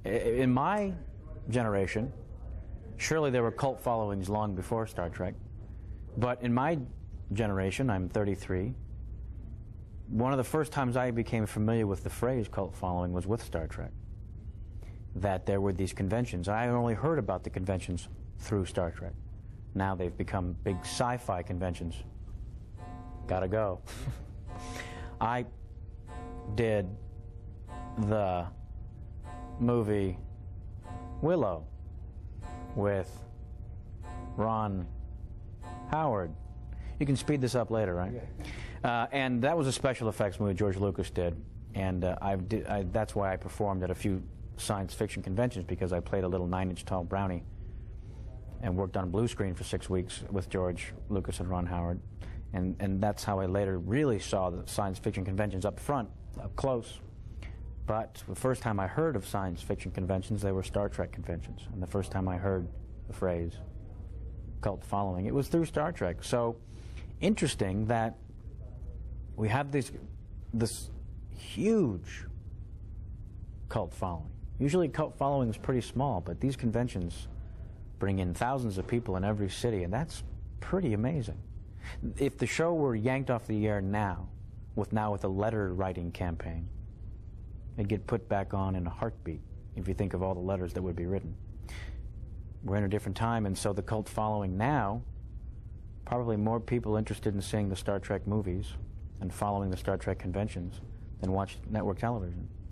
In my generation, surely there were cult followings long before Star Trek, but in my generation, I'm 33, one of the first times I became familiar with the phrase cult following was with Star Trek. That there were these conventions. I only heard about the conventions through Star Trek. Now they've become big sci-fi conventions. Gotta go. I did the movie Willow with Ron Howard. You can speed this up later, right? And that was a special effects movie George Lucas did, and that's why I performed at a few science fiction conventions, because I played a little 9-inch tall brownie and worked on blue screen for 6 weeks with George Lucas and Ron Howard, and that's how I later really saw the science fiction conventions up front, up close. But the first time I heard of science fiction conventions, they were Star Trek conventions, and the first time I heard the phrase cult following, it was through Star Trek. So interesting that we have this huge cult following. Usually cult following is pretty small, but these conventions bring in thousands of people in every city, and that's pretty amazing. If the show were yanked off the air now with a letter writing campaign, it'd get put back on in a heartbeat if you think of all the letters that would be written. We're in a different time, and so the cult following now, probably more people interested in seeing the Star Trek movies and following the Star Trek conventions than watch network television.